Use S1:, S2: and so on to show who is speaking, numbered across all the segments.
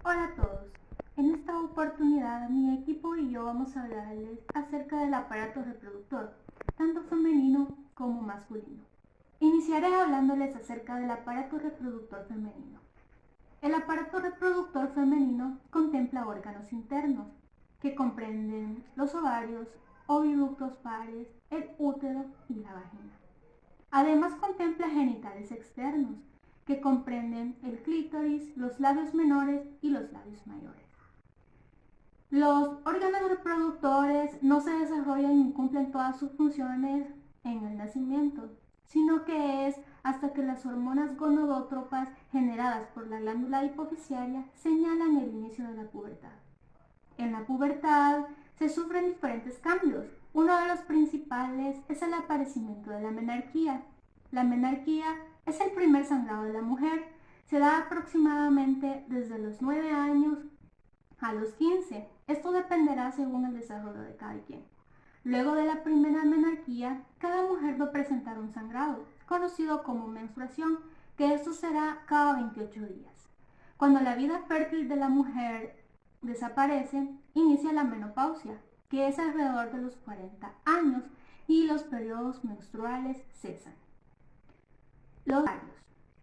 S1: Hola a todos. En esta oportunidad mi equipo y yo vamos a hablarles acerca del aparato reproductor, tanto femenino como masculino. Iniciaré hablándoles acerca del aparato reproductor femenino. El aparato reproductor femenino contempla órganos internos, que comprenden los ovarios, oviductos pares, el útero y la vagina. Además contempla genitales externos, que comprenden el clítoris, los labios menores y los labios mayores. Los órganos reproductores no se desarrollan y cumplen todas sus funciones en el nacimiento, sino que es hasta que las hormonas gonadotrópas generadas por la glándula hipoficiaria señalan el inicio de la pubertad. En la pubertad se sufren diferentes cambios. Uno de los principales es el aparecimiento de la menarquía. La menarquía es el primer sangrado de la mujer. Se da aproximadamente desde los 9 años a los 15. Esto dependerá según el desarrollo de cada quien. Luego de la primera menarquía, cada mujer va a presentar un sangrado, conocido como menstruación, que esto será cada 28 días. Cuando la vida fértil de la mujer desaparece, inicia la menopausia, que es alrededor de los 40 años, y los periodos menstruales cesan. Los ovarios.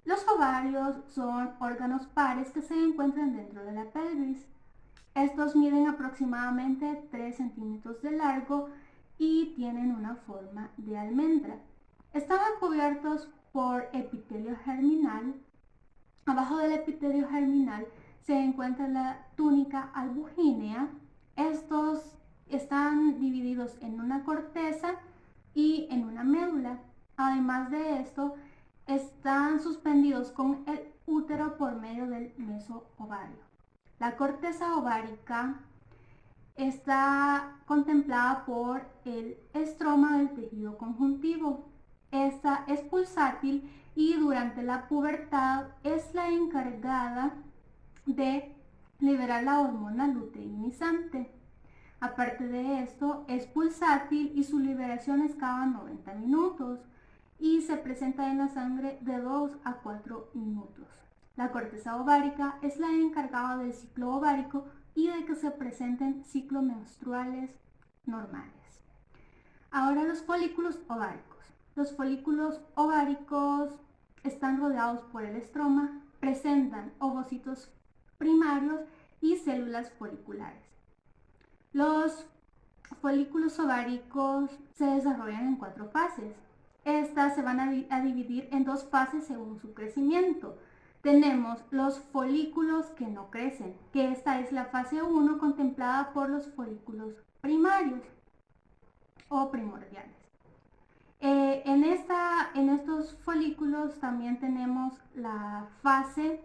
S1: Los ovarios son órganos pares que se encuentran dentro de la pelvis. Estos miden aproximadamente 3 centímetros de largo y tienen una forma de almendra. Estaban cubiertos por epitelio germinal. Abajo del epitelio germinal se encuentra la túnica albugínea. Estos están divididos en una corteza y en una médula. Además de esto, están suspendidos con el útero por medio del mesoovario. La corteza ovárica está contemplada por el estroma del tejido conjuntivo. Esta es pulsátil y durante la pubertad es la encargada de liberar la hormona luteinizante. Aparte de esto, es pulsátil y su liberación es cada 90 minutos y se presenta en la sangre de 2 a 4 minutos. La corteza ovárica es la encargada del ciclo ovárico y de que se presenten ciclos menstruales normales. Ahora los folículos ováricos. Los folículos ováricos están rodeados por el estroma, presentan ovocitos primarios y células foliculares. Los folículos ováricos se desarrollan en 4 fases. Estas se van a dividir en 2 fases según su crecimiento. Tenemos los folículos que no crecen, que esta es la fase 1 contemplada por los folículos primarios o primordiales. En estos folículos también tenemos la fase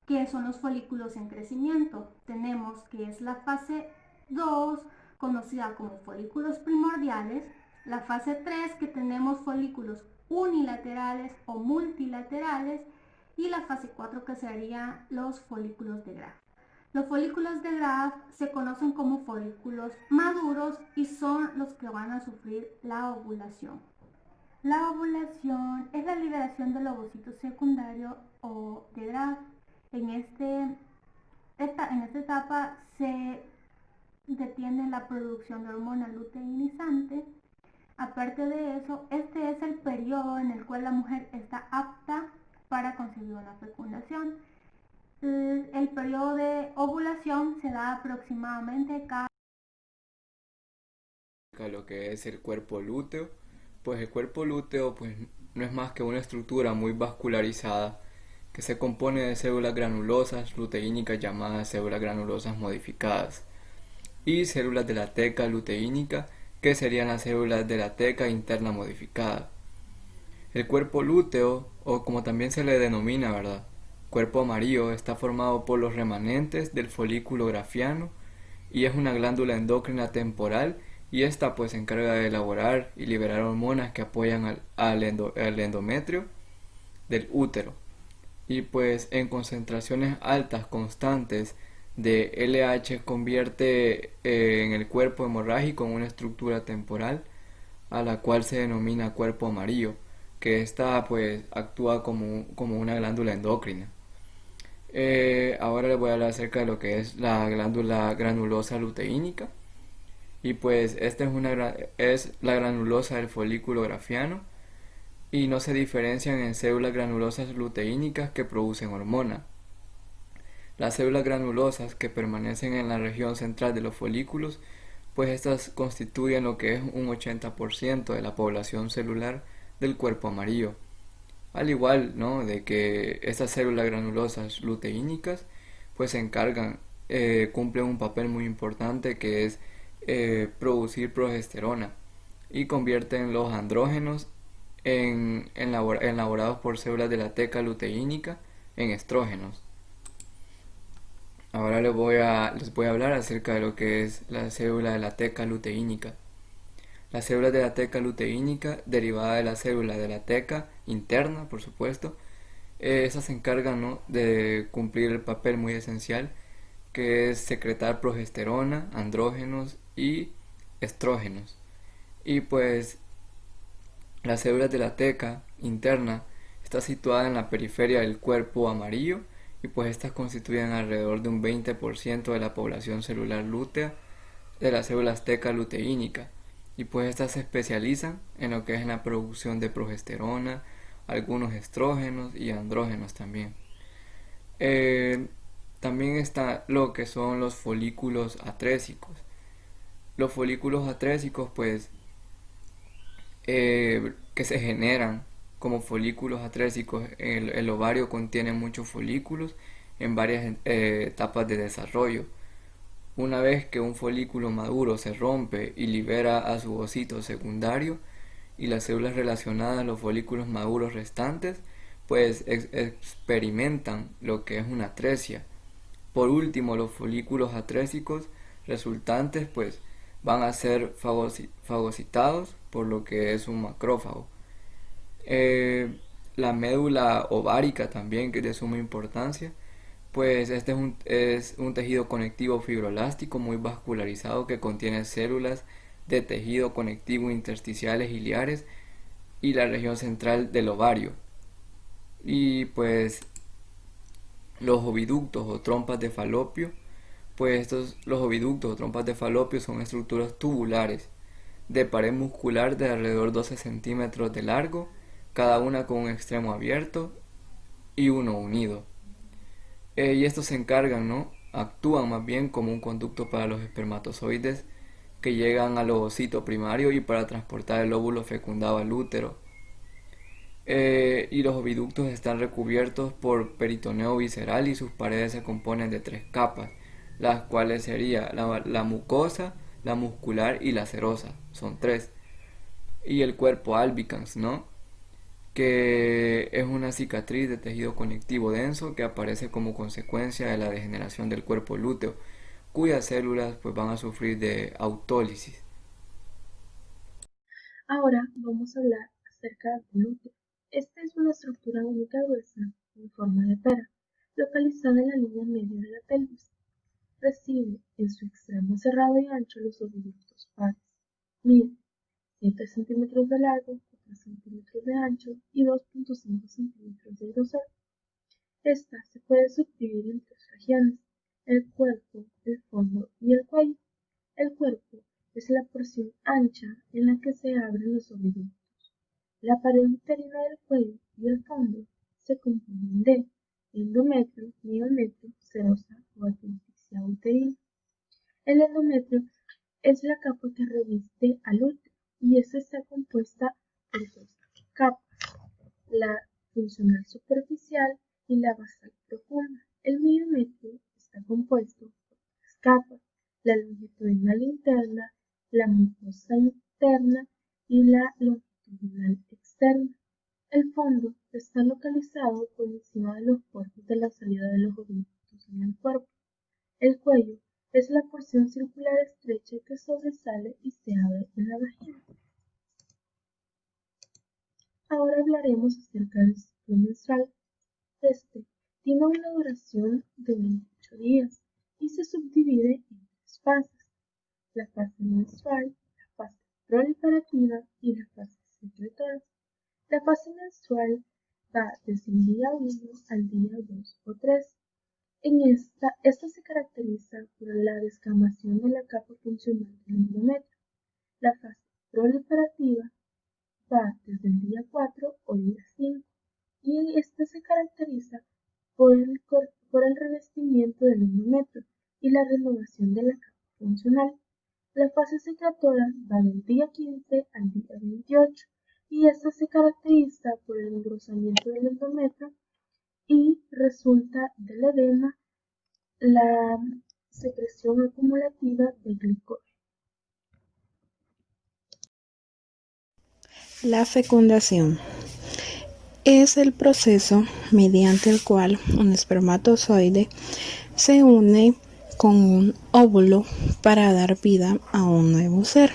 S1: que son los folículos en crecimiento. Tenemos que es la fase 2, conocida como folículos primordiales, la fase 3, que tenemos folículos unilaterales o multilaterales, y la fase 4, que serían los folículos de Graf. Los folículos de Graf se conocen como folículos maduros y son los que van a sufrir la ovulación. La ovulación es la liberación del ovocito secundario o de Graf. En esta etapa se detiene la producción de hormona luteinizante. Aparte de eso, este es el periodo en el cual la mujer está apta para concebir una fecundación. El periodo de ovulación se da aproximadamente cada...
S2: Lo que es el cuerpo lúteo, pues el cuerpo lúteo pues no es más que una estructura muy vascularizada que se compone de células granulosas luteínicas llamadas células granulosas modificadas y células de la teca luteínica que serían las células de la teca interna modificada. El cuerpo lúteo, o como también se le denomina, ¿verdad? Cuerpo amarillo, está formado por los remanentes del folículo grafiano y es una glándula endocrina temporal, y esta pues se encarga de elaborar y liberar hormonas que apoyan al endometrio del útero, y pues en concentraciones altas constantes de LH convierte en el cuerpo hemorrágico en una estructura temporal a la cual se denomina cuerpo amarillo, que esta pues actúa como una glándula endocrina. Ahora les voy a hablar acerca de lo que es la glándula granulosa luteínica. Y pues esta es la granulosa del folículo grafiano y no se diferencian en células granulosas luteínicas que producen hormona. Las células granulosas que permanecen en la región central de los folículos, pues estas constituyen lo que es un 80% de la población celular del cuerpo amarillo. Al igual, ¿no?, de que estas células granulosas luteínicas pues se encargan, cumplen un papel muy importante que es producir progesterona y convierten los andrógenos elaborados por células de la teca luteínica en estrógenos. Ahora les voy a hablar acerca de lo que es la célula de la teca luteínica. Las células de la teca luteínica, derivada de la célula de la teca interna, por supuesto, esas se encargan, ¿no?, de cumplir el papel muy esencial que es secretar progesterona, andrógenos y estrógenos. Y pues las células de la teca interna está situada en la periferia del cuerpo amarillo y pues estas constituyen alrededor de un 20% de la población celular lútea de las células teca luteínica y pues estas se especializan en lo que es en la producción de progesterona, algunos estrógenos y andrógenos también. Eh, También está lo que son los folículos atrésicos. Los folículos atrésicos pues que se generan como folículos atrésicos. El ovario contiene muchos folículos en varias etapas de desarrollo. Una vez que un folículo maduro se rompe y libera a su ovocito secundario y las células relacionadas a los folículos maduros restantes, pues experimentan lo que es una atresia. Por último, los folículos atrésicos resultantes pues van a ser fagocitados por lo que es un macrófago. Eh, la médula ovárica también, que es de suma importancia, pues este es un tejido conectivo fibroelástico muy vascularizado que contiene células de tejido conectivo intersticiales ciliares y la región central del ovario. Y pues los oviductos o trompas de falopio, pues los oviductos o trompas de falopio son estructuras tubulares de pared muscular de alrededor de 12 centímetros de largo, cada una con un extremo abierto y uno unido. Y estos se encargan, ¿no? Actúan más bien como un conducto para los espermatozoides que llegan al ovocito primario y para transportar el óvulo fecundado al útero. Y los oviductos están recubiertos por peritoneo visceral y sus paredes se componen de tres capas, las cuales sería la mucosa, la muscular y la serosa, son tres. Y el cuerpo albicans, ¿no?, que es una cicatriz de tejido conectivo denso que aparece como consecuencia de la degeneración del cuerpo lúteo, cuyas células pues van a sufrir de autólisis.
S3: Ahora vamos a hablar acerca del glúteo. Esta es una estructura única gruesa en forma de pera, localizada en la línea media de la pelvis. Recibe en su extremo cerrado y ancho los oviductos pares. Mide 7 centímetros de largo, 4 centímetros de ancho y 2,5 centímetros de grosor. Esta se puede subdividir en tres regiones: el cuerpo, el fondo y el cuello. El cuerpo es la porción ancha en la que se abren los oviductos. La pared uterina del cuello y el fondo se componen de endometrio, miometrio, serosa o adventicia uterina. El endometrio es la capa que reviste al útero y esta está compuesta por dos capas: la funcional superficial y la basal profunda. El miometrio está compuesto por tres capas: la longitudinal interna, la mucosa interna y la longitudinal externa. El fondo está localizado por encima de los puertos de la salida de los oviductos en el cuerpo. El cuello es la porción circular estrecha que sobresale y se abre en la vagina. Ahora hablaremos acerca del ciclo menstrual. Este tiene una duración de 28 días y se subdivide en tres fases: la fase menstrual, la fase proliferativa y la fase secretora. La fase menstrual va desde el día 1 al día 2 o 3. Esta se caracteriza por la descamación de la capa funcional del endometrio. La fase proliferativa va desde el día 4 o día 5 y esta se caracteriza por el revestimiento del endometrio y la renovación de la capa funcional. La fase secretora va del día 15 al día 28 y esta se caracteriza por el engrosamiento del endometrio y resulta del edema, la secreción acumulativa de glicol.
S4: La fecundación es el proceso mediante el cual un espermatozoide se une con un óvulo para dar vida a un nuevo ser.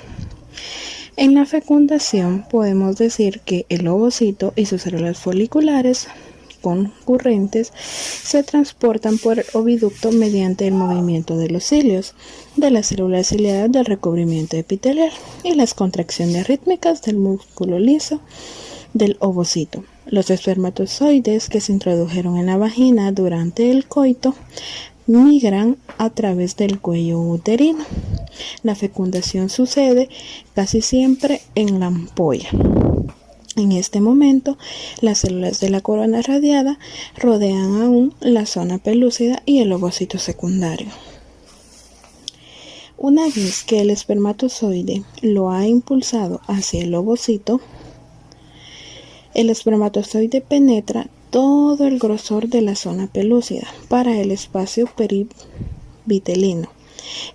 S4: En la fecundación podemos decir que el ovocito y sus células foliculares concurrentes se transportan por el oviducto mediante el movimiento de los cilios, de las células ciliadas del recubrimiento epitelial y las contracciones rítmicas del músculo liso del ovocito. Los espermatozoides que se introdujeron en la vagina durante el coito migran a través del cuello uterino. La fecundación sucede casi siempre en la ampolla. En este momento, las células de la corona radiada rodean aún la zona pelúcida y el ovocito secundario. Una vez que el espermatozoide lo ha impulsado hacia el ovocito, el espermatozoide penetra todo el grosor de la zona pelúcida para el espacio perivitelino.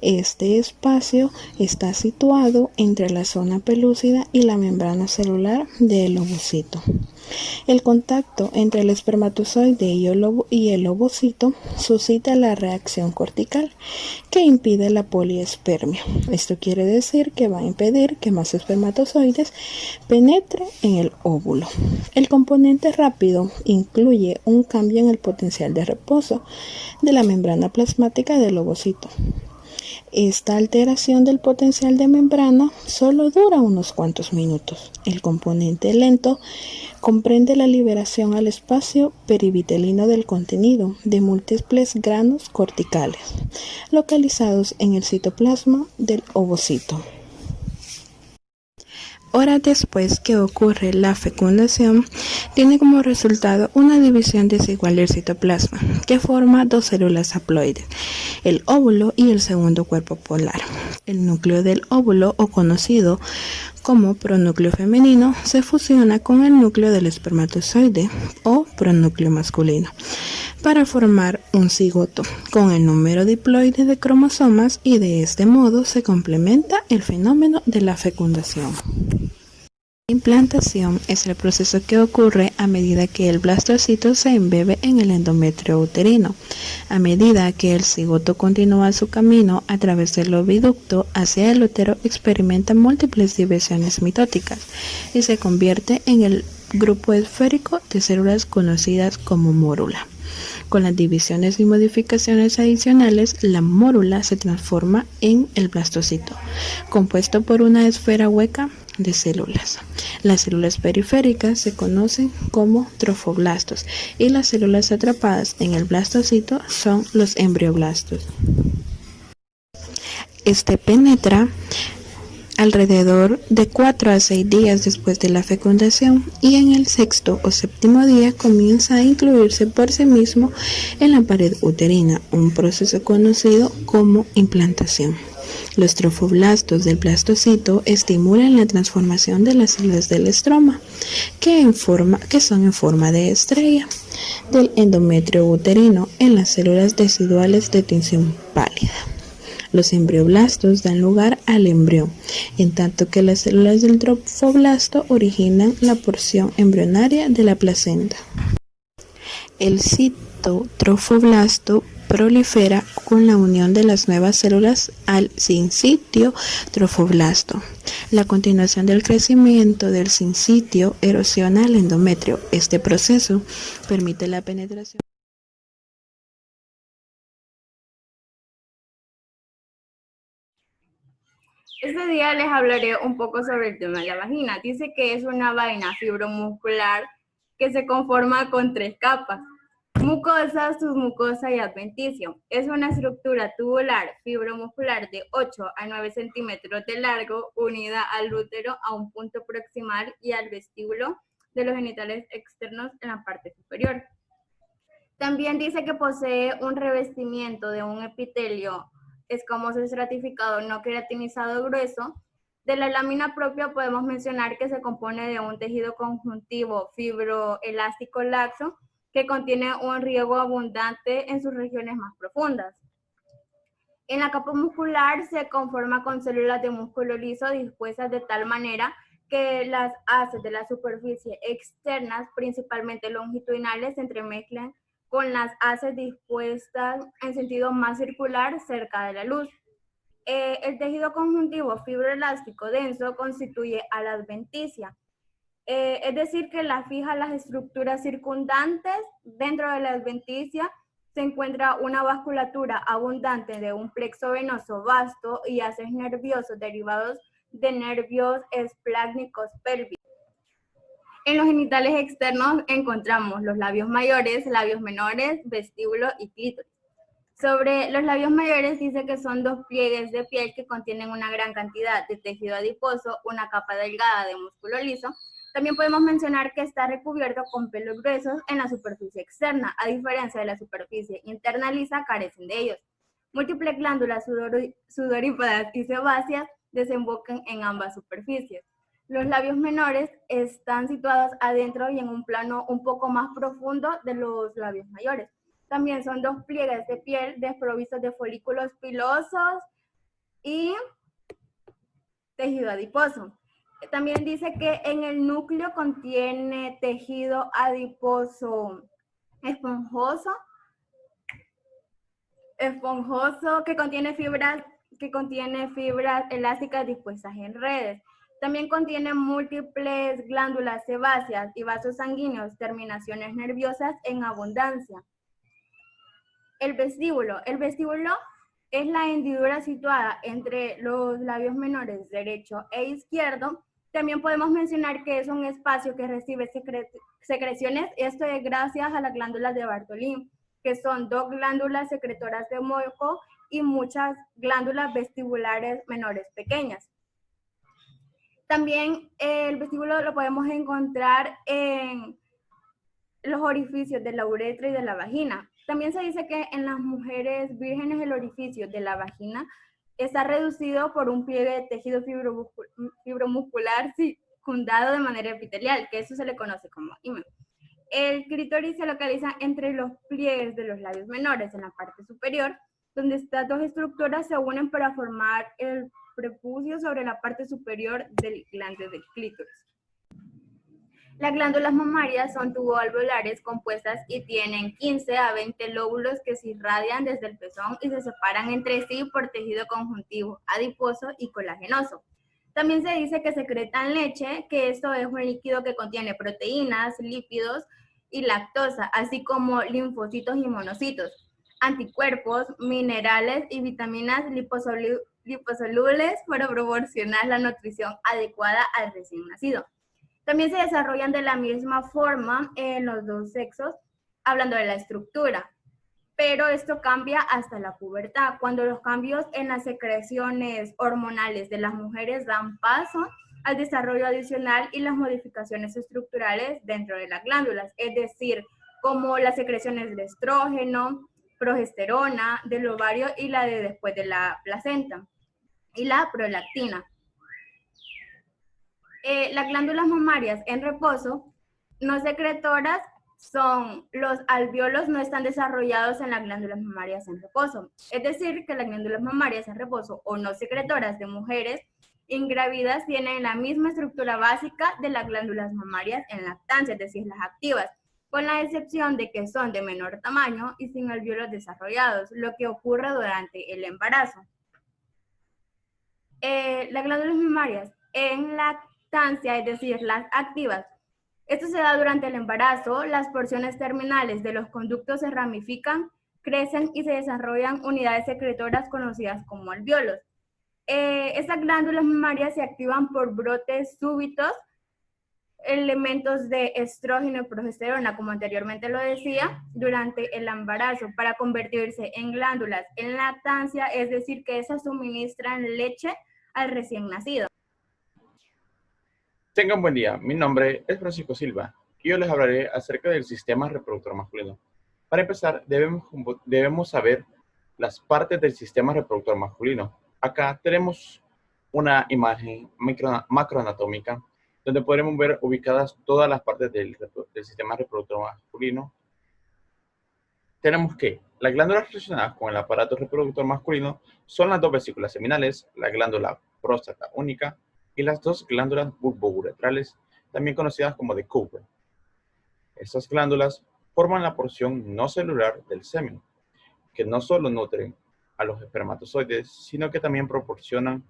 S4: Este espacio está situado entre la zona pelúcida y la membrana celular del ovocito. El contacto entre el espermatozoide y el ovocito suscita la reacción cortical que impide la poliespermia. Esto quiere decir que va a impedir que más espermatozoides penetren en el óvulo. El componente rápido incluye un cambio en el potencial de reposo de la membrana plasmática del ovocito. Esta alteración del potencial de membrana solo dura unos cuantos minutos. El componente lento comprende la liberación al espacio perivitelino del contenido de múltiples granos corticales, localizados en el citoplasma del ovocito. Horas después que ocurre la fecundación, tiene como resultado una división desigual del citoplasma, que forma dos células haploides, el óvulo y el segundo cuerpo polar. El núcleo del óvulo, o conocido como pronúcleo femenino, se fusiona con el núcleo del espermatozoide, o pronúcleo masculino, para formar un cigoto con el número diploide de cromosomas, y de este modo se complementa el fenómeno de la fecundación. La implantación es el proceso que ocurre a medida que el blastocito se embebe en el endometrio uterino. A medida que el cigoto continúa su camino a través del oviducto hacia el útero, experimenta múltiples divisiones mitóticas y se convierte en el grupo esférico de células conocidas como mórula. Con las divisiones y modificaciones adicionales, la mórula se transforma en el blastocito, compuesto por una esfera hueca de células. Las células periféricas se conocen como trofoblastos y las células atrapadas en el blastocito son los embrioblastos. Este penetra alrededor de 4 a 6 días después de la fecundación y en el sexto o séptimo día comienza a incluirse por sí mismo en la pared uterina, un proceso conocido como implantación. Los trofoblastos del blastocito estimulan la transformación de las células del estroma, que son en forma de estrella, del endometrio uterino en las células residuales de tinción pálida. Los embrioblastos dan lugar al embrión, en tanto que las células del trofoblasto originan la porción embrionaria de la placenta. El citotrofoblasto prolifera con la unión de las nuevas células al sincitio trofoblasto. La continuación del crecimiento del sincitio erosiona el endometrio. Este proceso permite la penetración.
S5: Este día les hablaré un poco sobre el tema de la vagina. Dice que es una vaina fibromuscular que se conforma con 3 capas. Mucosa, submucosa y adventicio. Es una estructura tubular fibromuscular de 8 a 9 centímetros de largo, unida al útero a un punto proximal y al vestíbulo de los genitales externos en la parte superior. También dice que posee un revestimiento de un epitelio escamoso estratificado no queratinizado grueso. De la lámina propia podemos mencionar que se compone de un tejido conjuntivo fibroelástico laxo que contiene un riego abundante en sus regiones más profundas. En la capa muscular se conforma con células de músculo liso dispuestas de tal manera que las haces de la superficie externas, principalmente longitudinales, se entremezclan con las haces dispuestas en sentido más circular cerca de la luz. El tejido conjuntivo fibroelástico denso constituye a la adventicia. Es decir, que la fija las estructuras circundantes. Dentro de la adventicia se encuentra una vasculatura abundante de un plexo venoso vasto y haces nerviosos derivados de nervios esplácnicos pélvicos. En los genitales externos encontramos los labios mayores, labios menores, vestíbulo y clítoris. Sobre los labios mayores dice que son dos pliegues de piel que contienen una gran cantidad de tejido adiposo, una capa delgada de músculo liso. También podemos mencionar que está recubierto con pelos gruesos en la superficie externa, a diferencia de la superficie interna lisa, carecen de ellos. Múltiples glándulas sudoríparas y sebáceas desembocan en ambas superficies. Los labios menores están situados adentro y en un plano un poco más profundo de los labios mayores. También son dos pliegues de piel desprovistos de folículos pilosos y tejido adiposo. También dice que en el núcleo contiene tejido adiposo esponjoso que contiene fibras elásticas dispuestas en redes. También contiene múltiples glándulas sebáceas y vasos sanguíneos, terminaciones nerviosas en abundancia. El vestíbulo es la hendidura situada entre los labios menores derecho e izquierdo. También podemos mencionar que es un espacio que recibe secreciones. Esto es gracias a las glándulas de Bartolín, que son dos glándulas secretoras de moco y muchas glándulas vestibulares menores pequeñas. También el vestíbulo lo podemos encontrar en los orificios de la uretra y de la vagina. También se dice que en las mujeres vírgenes el orificio de la vagina está reducido por un pliegue de tejido fibromuscular circundado de manera epitelial, que eso se le conoce como himen. El clítoris se localiza entre los pliegues de los labios menores en la parte superior, donde estas dos estructuras se unen para formar el prepucio sobre la parte superior del glande del clítoris. Las glándulas mamarias son tuboalveolares compuestas y tienen 15 a 20 lóbulos que se irradian desde el pezón y se separan entre sí por tejido conjuntivo, adiposo y colagenoso. También se dice que secretan leche, que esto es un líquido que contiene proteínas, lípidos y lactosa, así como linfocitos y monocitos, anticuerpos, minerales y vitaminas liposolubles para proporcionar la nutrición adecuada al recién nacido. También se desarrollan de la misma forma en los dos sexos, hablando de la estructura, pero esto cambia hasta la pubertad, cuando los cambios en las secreciones hormonales de las mujeres dan paso al desarrollo adicional y las modificaciones estructurales dentro de las glándulas, es decir, como las secreciones de estrógeno, progesterona, del ovario y la de después de la placenta, y la prolactina. Las glándulas mamarias en reposo no secretoras son los alvéolos no están desarrollados en las glándulas mamarias en reposo. Es decir, que las glándulas mamarias en reposo o no secretoras de mujeres ingrávidas tienen la misma estructura básica de las glándulas mamarias en lactancia, es decir, las activas, con la excepción de que son de menor tamaño y sin alvéolos desarrollados, lo que ocurre durante el embarazo. Las glándulas mamarias en lactancia, es decir, las activas, esto se da durante el embarazo. Las porciones terminales de los conductos se ramifican, crecen y se desarrollan unidades secretoras conocidas como alvéolos. Estas glándulas mamarias se activan por brotes súbitos elementos de estrógeno y progesterona, como anteriormente lo decía, durante el embarazo para convertirse en glándulas en lactancia, es decir, que esas suministran leche al recién nacido.
S6: Tengan buen día, mi nombre es Francisco Silva y yo les hablaré acerca del sistema reproductor masculino. Para empezar, debemos saber las partes del sistema reproductor masculino. Acá tenemos una imagen macroanatómica donde podremos ver ubicadas todas las partes del sistema reproductor masculino. Tenemos que las glándulas relacionadas con el aparato reproductor masculino son las dos vesículas seminales, la glándula próstata única y las dos glándulas bulbouretrales, también conocidas como de Cooper. Estas glándulas forman la porción no celular del semen, que no solo nutren a los espermatozoides, sino que también proporcionan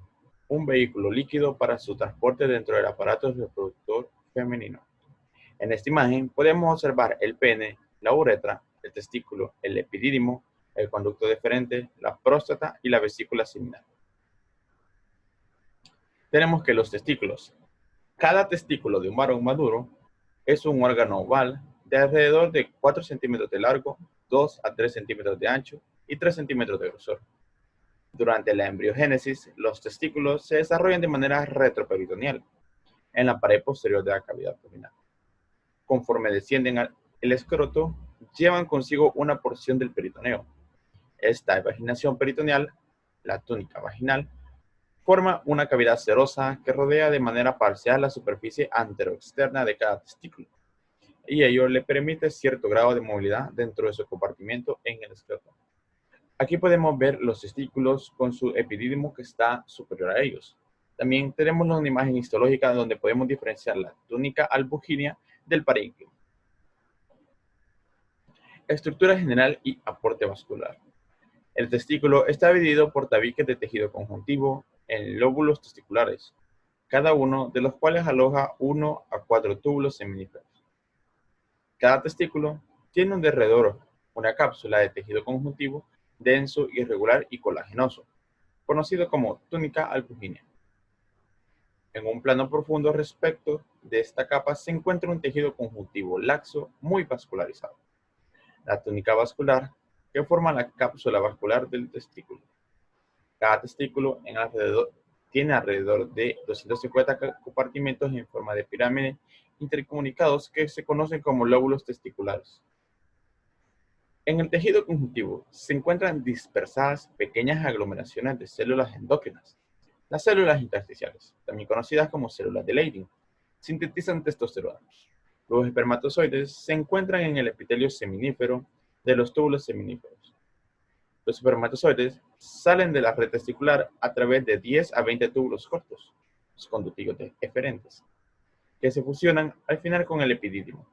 S6: un vehículo líquido para su transporte dentro del aparato reproductor femenino. En esta imagen podemos observar el pene, la uretra, el testículo, el epidídimo, el conducto deferente, la próstata y la vesícula seminal. Tenemos que los testículos. Cada testículo de un varón maduro es un órgano oval de alrededor de 4 centímetros de largo, 2 a 3 centímetros de ancho y 3 centímetros de grosor. Durante la embriogénesis, los testículos se desarrollan de manera retroperitoneal en la pared posterior de la cavidad abdominal. Conforme descienden al escroto, llevan consigo una porción del peritoneo. Esta vaginación peritoneal, la túnica vaginal, forma una cavidad serosa que rodea de manera parcial la superficie anteroexterna de cada testículo, y ello le permite cierto grado de movilidad dentro de su compartimiento en el escroto. Aquí podemos ver los testículos con su epidídimo que está superior a ellos. También tenemos una imagen histológica donde podemos diferenciar la túnica albugínea del parénquima. Estructura general y aporte vascular. El testículo está dividido por tabiques de tejido conjuntivo en lóbulos testiculares, cada uno de los cuales aloja 1 a 4 túbulos seminíferos. Cada testículo tiene alrededor una cápsula de tejido conjuntivo denso, irregular y colagenoso, conocido como túnica albugínea. En un plano profundo respecto de esta capa se encuentra un tejido conjuntivo laxo muy vascularizado, la túnica vascular, que forma la cápsula vascular del testículo. Cada testículo tiene alrededor de 250 compartimentos en forma de pirámide intercomunicados que se conocen como lóbulos testiculares. En el tejido conjuntivo se encuentran dispersadas pequeñas aglomeraciones de células endócrinas. Las células intersticiales, también conocidas como células de Leydig, sintetizan testosterona. Los espermatozoides se encuentran en el epitelio seminífero de los túbulos seminíferos. Los espermatozoides salen de la red testicular a través de 10 a 20 túbulos cortos, los conductivos eferentes, que se fusionan al final con el epidídimo.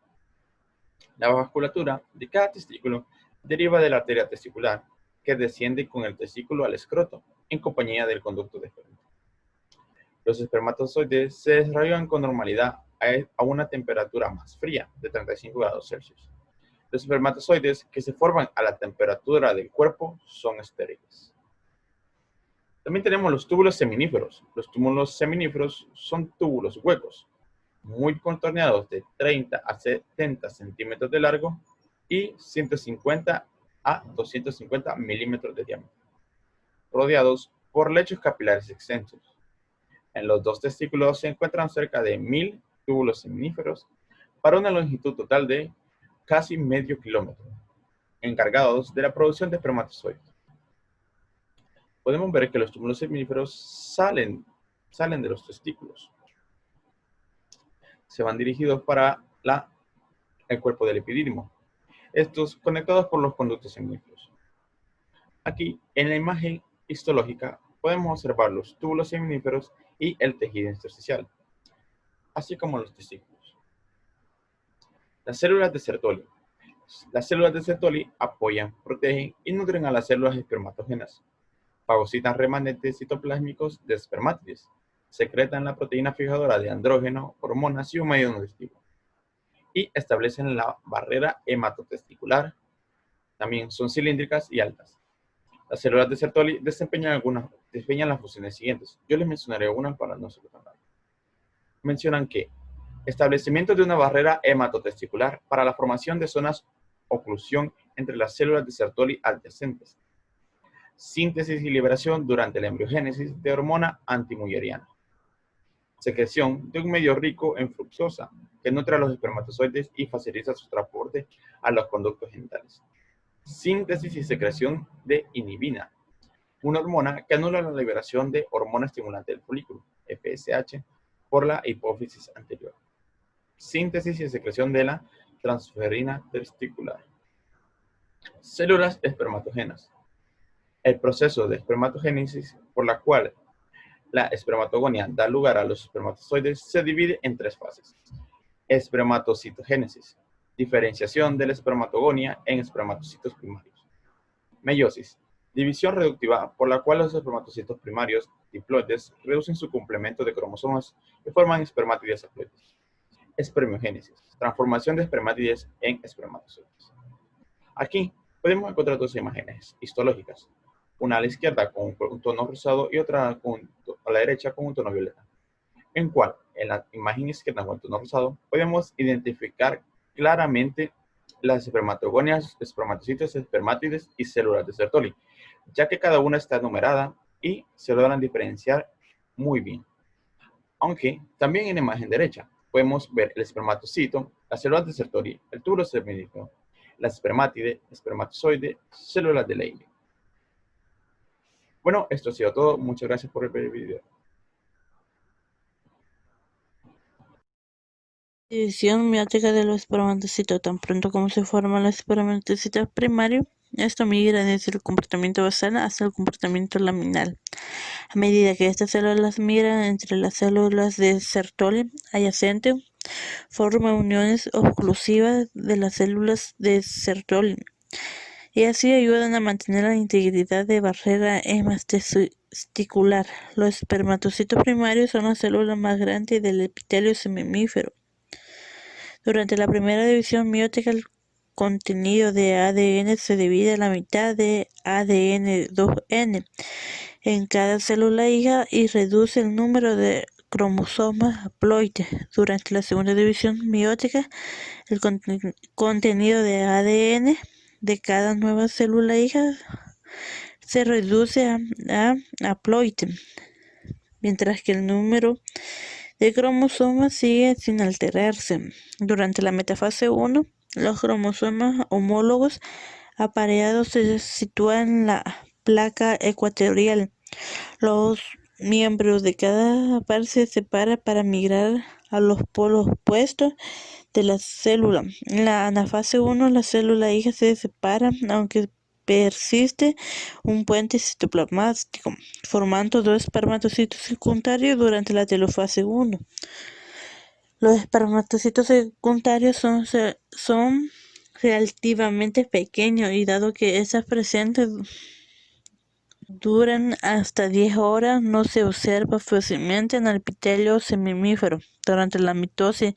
S6: La vasculatura de cada testículo deriva de la arteria testicular, que desciende con el testículo al escroto, en compañía del conducto deferente. Los espermatozoides se desarrollan con normalidad a una temperatura más fría, de 35 grados Celsius. Los espermatozoides que se forman a la temperatura del cuerpo son estériles. También tenemos los túbulos seminíferos. Los túbulos seminíferos son túbulos huecos, muy contorneados de 30 a 70 centímetros de largo y 150 a 250 milímetros de diámetro, rodeados por lechos capilares extensos. En los dos testículos se encuentran cerca de 1000 túbulos seminíferos para una longitud total de casi medio kilómetro, encargados de la producción de espermatozoides. Podemos ver que los túbulos seminíferos salen de los testículos. Se van dirigidos para el cuerpo del epidídimo, estos conectados por los conductos seminíferos. Aquí, en la imagen histológica, podemos observar los túbulos seminíferos y el tejido intersticial, así como los testículos. Las células de Sertoli. Las células de Sertoli apoyan, protegen y nutren a las células espermatógenas. Fagocitan remanentes citoplásmicos de espermátides. Secretan la proteína fijadora de andrógeno, hormonas y un medio nutritivo. Y establecen la barrera hematotesticular. También son cilíndricas y altas. Las células de Sertoli desempeñan las funciones siguientes. Yo les mencionaré unas para no ser tan largo. Mencionan que Establecimiento de una barrera hematotesticular para la formación de zonas oclusión entre las células de Sertoli adyacentes. Síntesis y liberación durante la embriogénesis de hormona antimulleriana. Secreción de un medio rico en fructosa que nutre a los espermatozoides y facilita su transporte a los conductos genitales. Síntesis y secreción de inhibina, una hormona que anula la liberación de hormona estimulante del folículo, FSH, por la hipófisis anterior. Síntesis y secreción de la transferrina testicular. Células espermatógenas. El proceso de espermatogénesis por la cual la espermatogonia da lugar a los espermatozoides se divide en 3 fases. Espermatocitogénesis. Diferenciación de la espermatogonia en espermatocitos primarios. Meiosis. División reductiva por la cual los espermatocitos primarios diploides reducen su complemento de cromosomas y forman espermátides haploides. Espermiogénesis. Transformación de espermátides en espermatozoides. Aquí podemos encontrar 2 imágenes histológicas. Una a la izquierda con un tono rosado y otra a la derecha con un tono violeta. En cual, en la imagen izquierda con el tono rosado, podemos identificar claramente las espermatogonias, espermatocitos, espermátides y células de Sertoli, ya que cada una está numerada y se logran diferenciar muy bien. Aunque también en la imagen derecha podemos ver el espermatocito, las células de Sertoli, el túbulo semínico, las espermátides, espermatozoide, células de Leydig. Bueno, esto ha sido todo. Muchas gracias por ver el video.
S7: División miótica de los espermatocitos. Tan pronto como se forman los espermatocitos primarios, esto migra desde el comportamiento basal hasta el comportamiento laminal. A medida que estas células migran entre las células de Sertoli adyacente, forman uniones oclusivas de las células de Sertoli y así ayudan a mantener la integridad de barrera hematotesticular. Los espermatocitos primarios son las células más grandes del epitelio semimífero. Durante la primera división miótica, el contenido de ADN se divide a la mitad de ADN 2N en cada célula hija y reduce el número de cromosomas haploides. Durante la segunda división miótica, el contenido de ADN de cada nueva célula hija se reduce a haploide, mientras que el número de cromosomas sigue sin alterarse. Durante la metafase 1, los cromosomas homólogos apareados se sitúan en la placa ecuatorial. Los miembros de cada par se separan para migrar a los polos opuestos de la célula. En la anafase 1, la célula hija se separa, aunque persiste un puente citoplasmático, formando 2 espermatocitos secundarios durante la telofase 1. Los espermatocitos secundarios son relativamente pequeños y dado que esas presentes duran hasta 10 horas, no se observa fácilmente en el epitelio semimífero. Durante la mitosis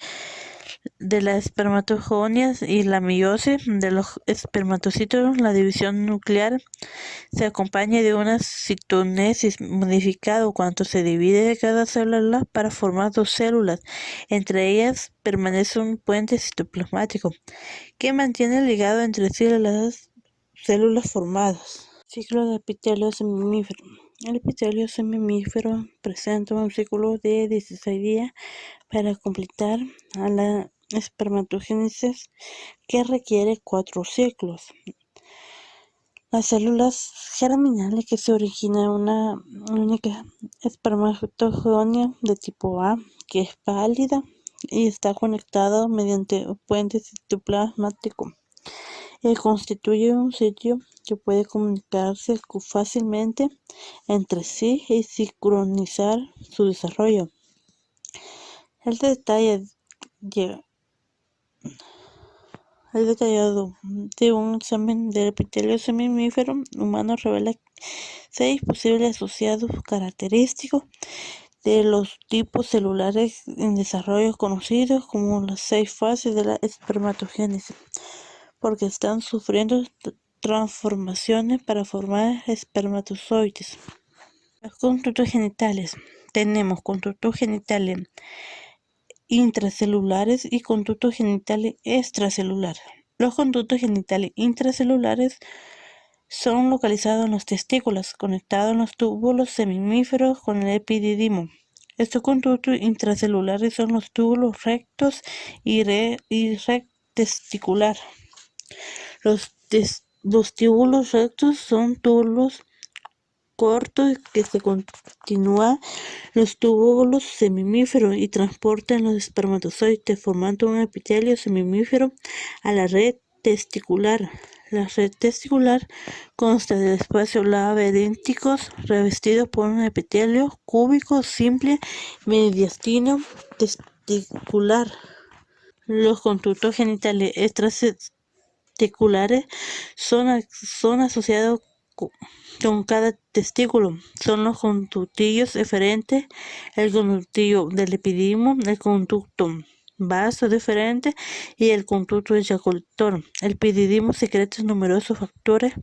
S7: de las espermatogonias y la meiosis de los espermatocitos, la división nuclear se acompaña de una citonesis modificada cuando se divide de cada célula para formar 2 células. Entre ellas permanece un puente citoplasmático que mantiene ligado entre sí las células formadas. Ciclo del epitelio semimífero. El epitelio semimífero presenta un ciclo de 16 días para completar a la espermatogénesis, que requiere 4 ciclos. Las células germinales que se origina una única espermatogonia de tipo A, que es pálida y está conectada mediante un puente citoplasmático. Constituye un sitio que puede comunicarse fácilmente entre sí y sincronizar su desarrollo. El detallado de un examen del epitelio semimífero humano revela 6 posibles asociados característicos de los tipos celulares en desarrollo conocidos como las 6 fases de la espermatogénesis, porque están sufriendo transformaciones para formar espermatozoides. Los conductos genitales. Tenemos conductos genitales intracelulares y conductos genitales extracelulares. Los conductos genitales intracelulares son localizados en los testículos, conectados en los túbulos semimíferos con el epididimo. Estos conductos intracelulares son los túbulos rectos y testicular. Los túbulos rectos son túbulos cortos que se continúan los túbulos semimíferos y transportan los espermatozoides formando un epitelio semimífero a la red testicular. La red testicular consta de espacios laberínticos revestidos por un epitelio cúbico simple mediastino testicular. Los conductos genitales extratesticulares son asociados con cada testículo. Son los conductillos eferentes, el conductillo del epididimo, el conducto vaso deferente y el conducto eyaculator. El epididimo secreta numerosos factores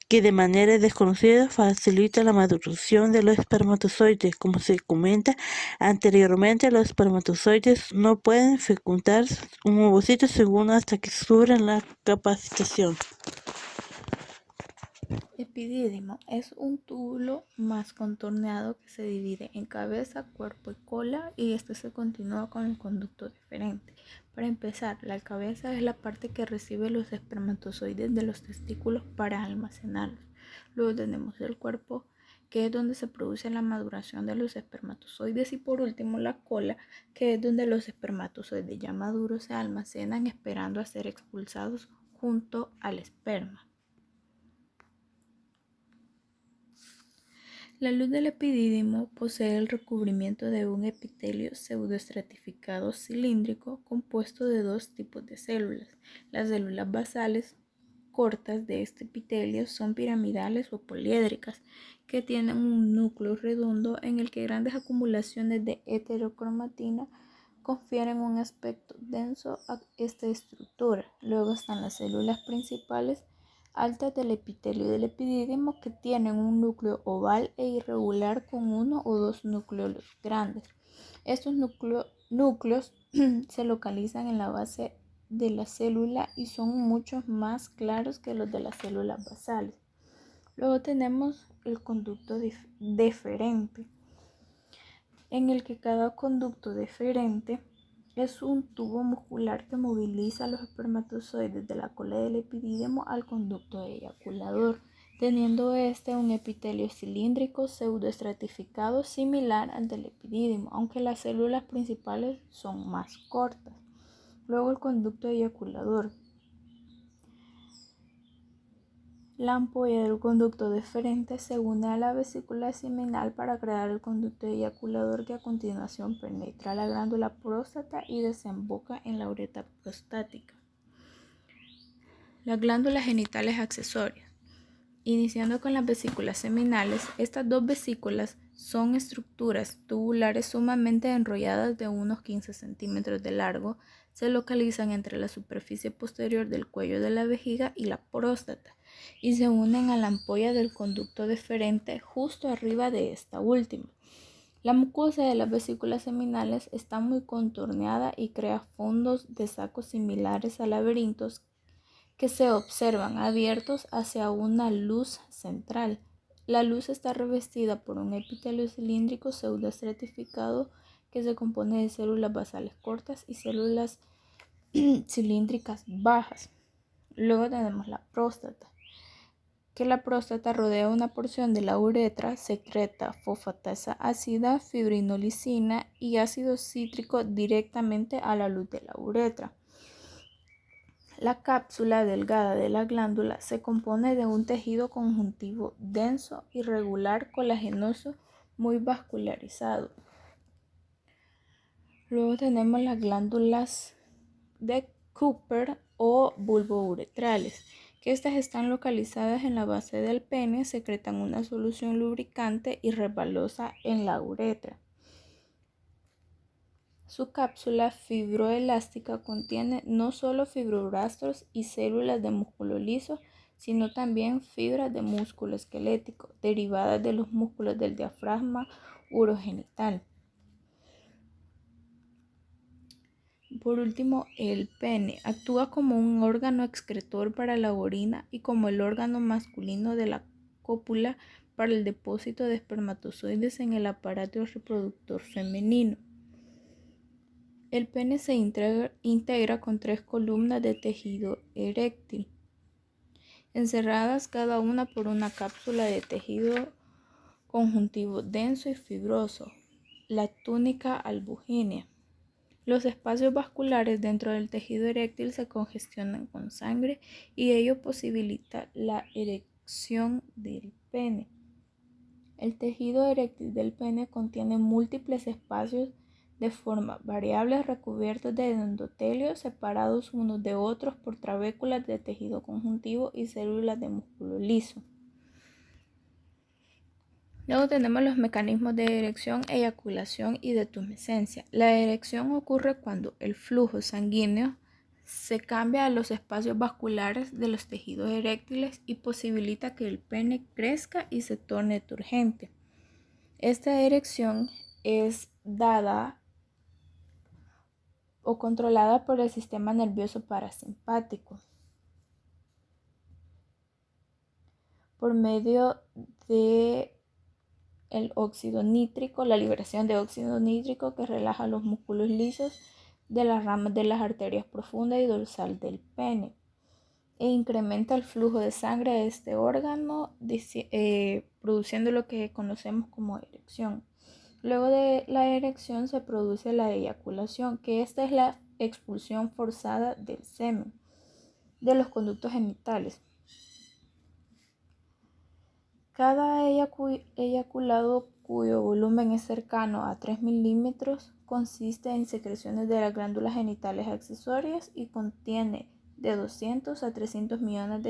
S7: que de manera desconocida facilita la maduración de los espermatozoides. Como se comenta anteriormente, los espermatozoides no pueden fecundar un ovocito segundo hasta que sufren la capacitación.
S8: Epidídimo es un túbulo más contorneado que se divide en cabeza, cuerpo y cola, y este se continúa con el conducto deferente. Para empezar, la cabeza es la parte que recibe los espermatozoides de los testículos para almacenarlos. Luego tenemos el cuerpo, que es donde se produce la maduración de los espermatozoides, y por último la cola, que es donde los espermatozoides ya maduros se almacenan esperando a ser expulsados junto al esperma. La luz del epidídimo posee el recubrimiento de un epitelio pseudoestratificado cilíndrico compuesto de dos tipos de células. Las células basales cortas de este epitelio son piramidales o poliédricas, que tienen un núcleo redondo en el que grandes acumulaciones de heterocromatina confieren un aspecto denso a esta estructura. Luego están las células principales altas del epitelio del epidídimo, que tienen un núcleo oval e irregular con uno o dos núcleos grandes. Estos núcleos se localizan en la base de la célula y son mucho más claros que los de las células basales. Luego tenemos el conducto deferente, en el que cada conducto deferente es un tubo muscular que moviliza los espermatozoides de la cola del epidídimo al conducto eyaculador, teniendo este un epitelio cilíndrico pseudoestratificado similar al del epidídimo, aunque las células principales son más cortas. Luego el conducto eyaculador. La ampolla del conducto deferente se une a la vesícula seminal para crear el conducto eyaculador, que a continuación penetra la glándula próstata y desemboca en la uretra prostática. Las glándulas genitales accesorias. Iniciando con las vesículas seminales, estas dos vesículas son estructuras tubulares sumamente enrolladas de unos 15 centímetros de largo. Se localizan entre la superficie posterior del cuello de la vejiga y la próstata y se unen a la ampolla del conducto deferente justo arriba de esta última. La mucosa de las vesículas seminales está muy contorneada y crea fondos de saco similares a laberintos que se observan abiertos hacia una luz central. La luz está revestida por un epitelio cilíndrico pseudoestratificado que se compone de células basales cortas y células cilíndricas bajas. Luego tenemos la próstata, que la próstata rodea una porción de la uretra, secreta fosfatasa ácida, fibrinolicina y ácido cítrico directamente a la luz de la uretra. La cápsula delgada de la glándula se compone de un tejido conjuntivo denso, irregular, colagenoso, muy vascularizado. Luego tenemos las glándulas de Cooper o bulbouretrales, que estas están localizadas en la base del pene, secretan una solución lubricante y resbalosa en la uretra. Su cápsula fibroelástica contiene no solo fibroblastos y células de músculo liso, sino también fibras de músculo esquelético, derivadas de los músculos del diafragma urogenital. Por último, el pene actúa como un órgano excretor para la orina y como el órgano masculino de la cópula para el depósito de espermatozoides en el aparato reproductor femenino. El pene se integra con 3 columnas de tejido eréctil, encerradas cada una por una cápsula de tejido conjuntivo denso y fibroso, la túnica albugínea. Los espacios vasculares dentro del tejido eréctil se congestionan con sangre y ello posibilita la erección del pene. El tejido eréctil del pene contiene múltiples espacios de forma variable recubiertos de endotelio separados unos de otros por trabéculas de tejido conjuntivo y células de músculo liso. Luego tenemos los mecanismos de erección, eyaculación y detumescencia. La erección ocurre cuando el flujo sanguíneo se cambia a los espacios vasculares de los tejidos eréctiles y posibilita que el pene crezca y se torne turgente. Esta erección es dada o controlada por el sistema nervioso parasimpático por medio de el óxido nítrico, la liberación de óxido nítrico que relaja los músculos lisos de las ramas de las arterias profundas y dorsal del pene e incrementa el flujo de sangre a este órgano, produciendo lo que conocemos como erección. Luego de la erección se produce la eyaculación, que esta es la expulsión forzada del semen de los conductos genitales. Cada eyaculado cuyo volumen es cercano a 3 milímetros consiste en secreciones de las glándulas genitales accesorias y contiene de 200 a 300 millones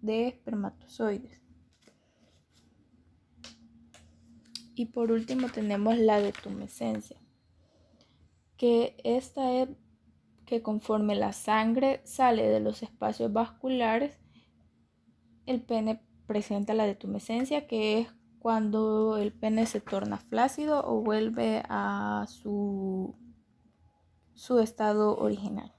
S8: de espermatozoides. Y por último tenemos la detumescencia, que esta es que conforme la sangre sale de los espacios vasculares, el pene presenta la detumescencia, que es cuando el pene se torna flácido o vuelve a su estado original.